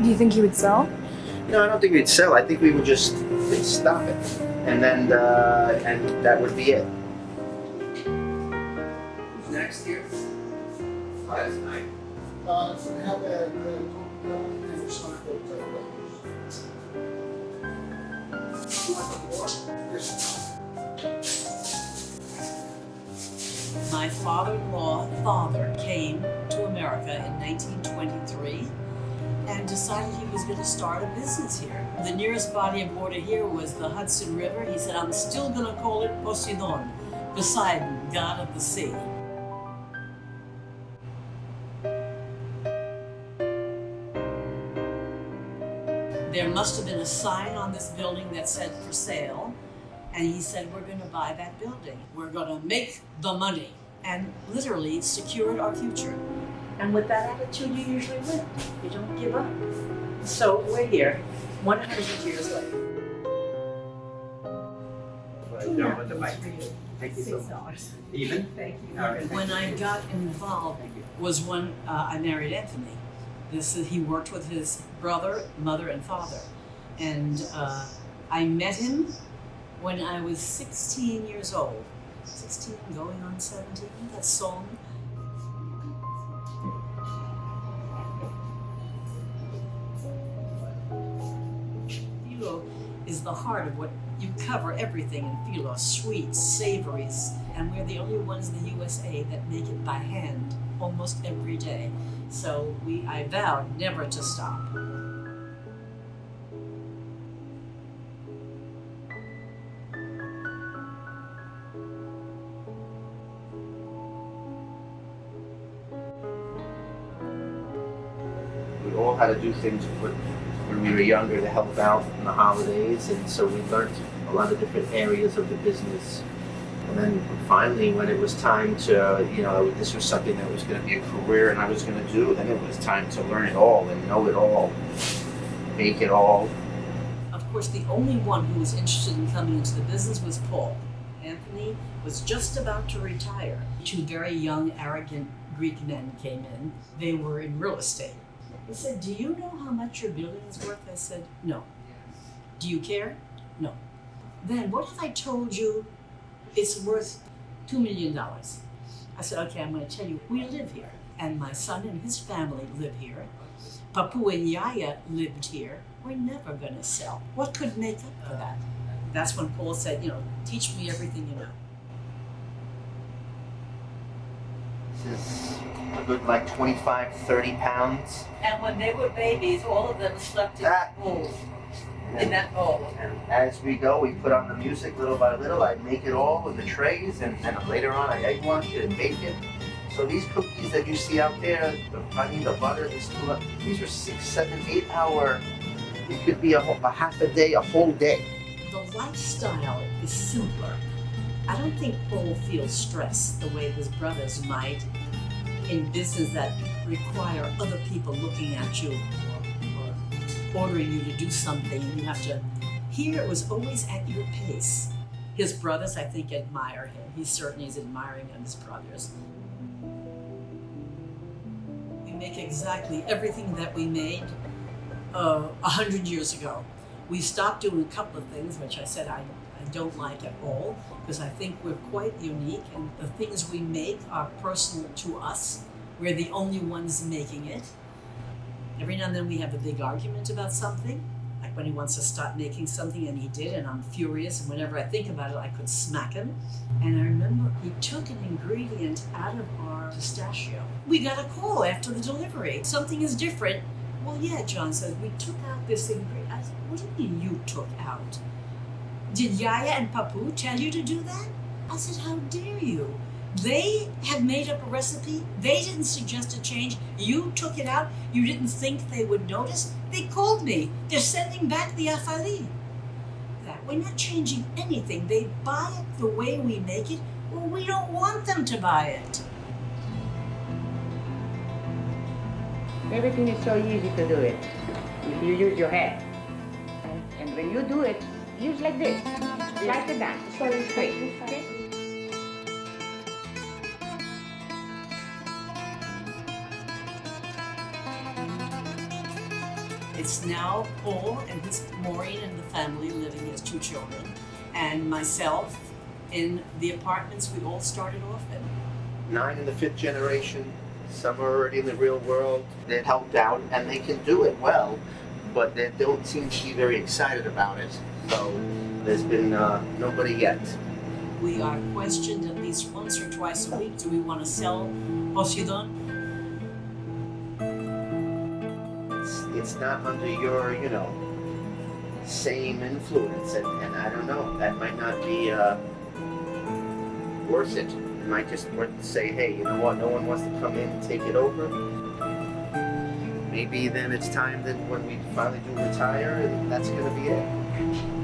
Do you think he would sell? No, I don't think we'd sell. I think we would just stop it, and then and that would be it. Who's next here? Last night. So we have a My father-in-law father came to America in 1923 and decided he was going to start a business here. The nearest body of water here was the Hudson River. He said, I'm still going to call it Poseidon, Poseidon, god of the sea. There must have been a sign on this building that said for sale, and he said, we're going to buy that building. We're going to make the money, and literally secured our future. And with that attitude, you usually win. You don't give up. So we're here, 100 years later. Thank you so much. Even? Thank you. When I got involved was when I married Anthony. He worked with his brother, mother, and father. And I met him when I was 16 years old. 16 going on 17, that song. Philo is the heart of what you cover everything in philo, sweets, savories, and we're the only ones in the USA that make it by hand almost every day. So I vowed never to stop. We all had to do things when we were younger to help out in the holidays, and so we learned a lot of different areas of the business. And then finally, when it was time to, this was something that was going to be a career and I was going to do, then it was time to learn it all and know it all, make it all. Of course, the only one who was interested in coming into the business was Paul. Anthony was just about to retire. Two very young, arrogant Greek men came in. They were in real estate. They said, do you know how much your building is worth? I said, no. Do you care? No. Then what if I told you it's worth $2 million? I said, okay, I'm going to tell you, we live here. And my son and his family live here. Papu and Yaya lived here. We're never going to sell. What could make up for that? That's when Paul said, teach me everything you know. This is a good 25, 30 pounds. And when they were babies, all of them slept in that bowl. In that bowl. And as we go, we put on the music little by little. I make it all in the trays, and then later on I egg wash it and bake it. So these cookies that you see out there, the honey, the butter, these are 6, 7, 8 hour. It could be a half a day, a whole day. The lifestyle is simpler. I don't think Paul feels stressed the way his brothers might in business that require other people looking at you or ordering you to do something. You have to. Here it was always at your pace. His brothers, I think, admire him. He certainly is admiring of his brothers. We make exactly everything that we made 100 years ago. We stopped doing a couple of things, which I said I don't like at all, because I think we're quite unique, and the things we make are personal to us. We're the only ones making it. Every now and then we have a big argument about something, like when he wants to stop making something, and he did, and I'm furious, and whenever I think about it, I could smack him. And I remember he took an ingredient out of our pistachio. We got a call after the delivery. Something is different. Well, yeah, John says, we took out this ingredient. I said, what do you mean you took out? Did Yaya and Papu tell you to do that? I said, how dare you? They had made up a recipe. They didn't suggest a change. You took it out. You didn't think they would notice. They called me. They're sending back the afali. That we're not changing anything. They buy it the way we make it, or we don't want them to buy it. Everything is so easy to do it if you use your head. And when you do it, use like this, like a dance, it's very straight. Okay? It's now Paul and Maureen and the family living as 2 children, and myself in the apartments we all started off in. 9 in the 5th generation. Some are already in the real world. They've helped out and they can do it well, but they don't seem to be very excited about it. So there's been nobody yet. We are questioned at least once or twice a week. Do we want to sell Poseidon? It's not under your, same influence, and I don't know. That might not be worth it. It might just worth to say, hey, you know what? No one wants to come in and take it over. Maybe then it's time that when we finally do retire, and that's going to be it.